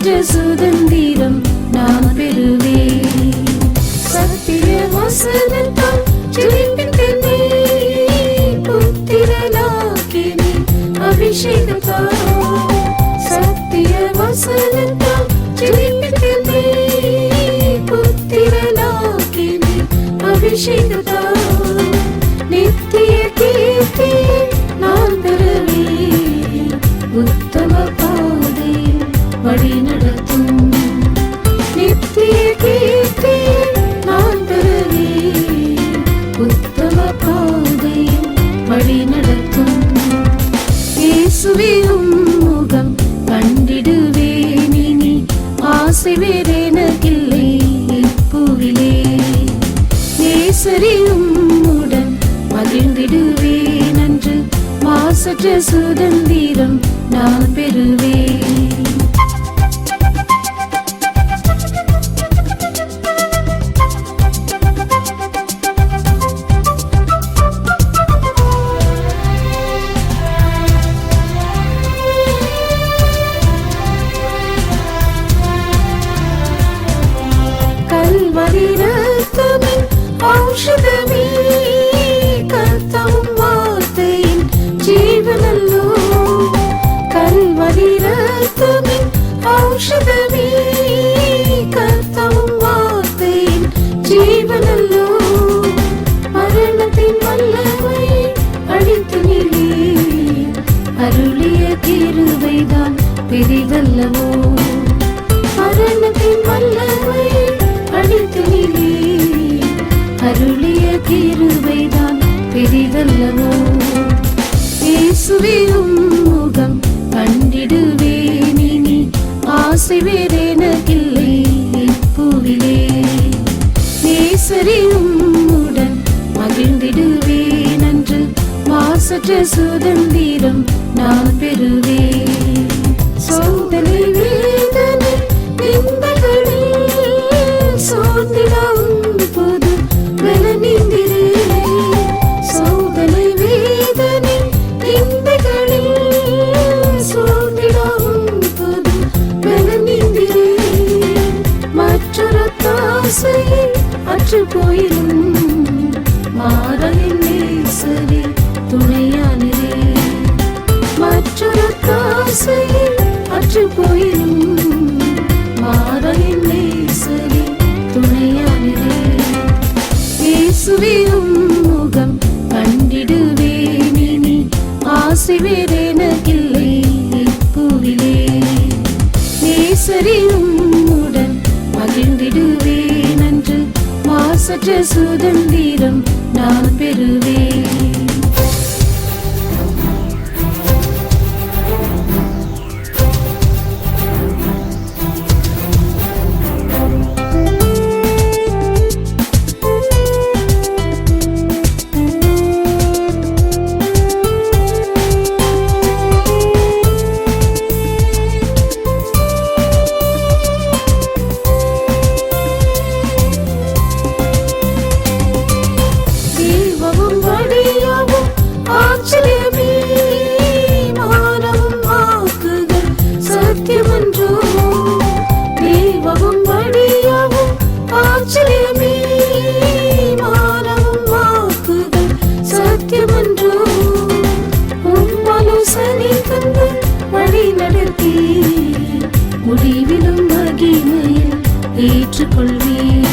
மாசற்ற சுதந்திரம் நான் பெறுவேன். சத்திய வசனத்தால் ஜெயிப்பித்தனே, புத்திரனாக்கினே அபிஷேகத்தால். சத்திய வசனத்தால் ஜெயிப்பித்தனே, புத்திரனாக்கினே அபிஷேகத்தால். நித்திய கீர்த்தி நான் பெறுவேன், உத்தம பாதையில் வழி நடத்தும். நித்திய கீர்த்தி நான் பெறுவேன், உத்தம பாதையில் வழி நடத்தும். இயேசுவே உம்முகம் கண்டிடுவேன் இனி, ஆசை வேறெனக்கில்லை இப்புவிலே. நேசரே உம்முடன் மகிழ்ந்திடுவேன் அன்று, மாசற்ற சுதந்திரம் நான் பெறுவேன். கல்வரி ரத்தமின் ஔஷதமே, கர்த்தரும் வார்த்தையின் ஜீவனல்லோ. கல்வரி ரத்தமின் ஔஷதமே, கர்த்தரும் வார்த்தையின் ஜீவனல்லோ. மரணத்தின் வல்லமை அழித்தினிலே, அருளிய கிருபைதான் பெரிதல்லவோ. மரணத்தின் வல்லமை அழித்தினிலே, அருளிய கிருபைதான் பெரிதல்லவோ. இயேசுவே உம்முகம் கண்டிடுவேன் இனி, ஆசை வேறெனக்கில்லை இப்புவிலே. நேசரே உம்முடன் மகிழ்ந்திடுவேன் அன்று, மாசற்ற சுதந்திரம் நான் பெறுவேன். சோதனை வேதனை நிந்தைகளில் சோர்ந்திடாவும் போது பலனிந்திரே. சோதனை வேதனை நிந்தைகளில் சோர்ந்திடாவும் போது பலனிந்திரே. மற்றொரு தாசையை அற்று போயிலும் மாறலின் நேசரே துணையானரே. மற்றொரு தாசையை அற்று போயிலும் மாறலின் நேசரே துணையானரே. இயேசுவே உம்முகம் கண்டிடுவேன் இனி, ஆசை வேறெனக்கில்லை இப்புவிலே. நேசரே உம்முடன் மகிழ்ந்திடுவேன் அன்று, மாசற்ற சுதந்திரம் நான் பெறுவேன். முடிவிலும் மகிமையில் ஏற்றுக்கொள்வேன்.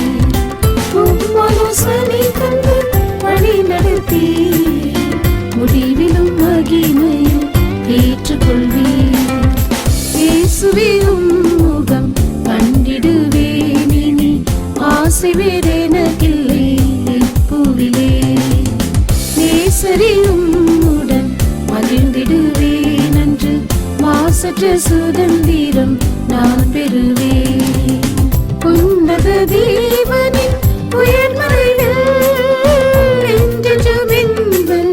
ஆலோசனை தந்து வழி நடத்தி முடிவிலும் மகிமையில் ஏற்றுக்கொள்வேன். இயேசுவே உம்முகம் கண்டிடுவேன் இனி, ஆசை வேறெனக்கில்லை இப்புவிலே. நேசரே உம்முடன் மகிழ்ந்திடுவேன் அன்று, மாசற்ற சுதந்திரம் நான் பெறுவேன். உன்னத தேவனின் உயர்மறையில் என்றென்றும் எங்கள்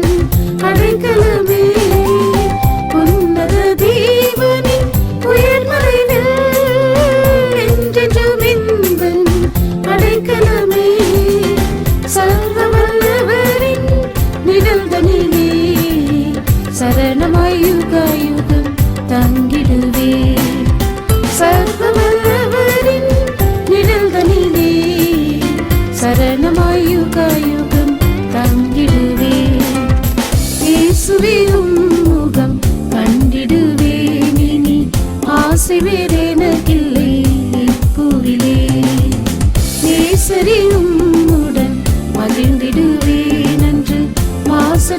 அடைக்கலமே. உன்னத தேவனின் உயர்மறையில் என்றென்றும் எங்கள் அடைக்கலமே. சர்வ வல்லவரின் நிழல்தனிலே சரணமாய் யுகாயுகம் தங்கிடுவே. சர்வ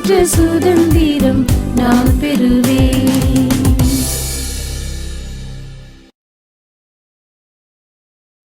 பெற்ற சுதந்திரம் நான் பெறுவேன்.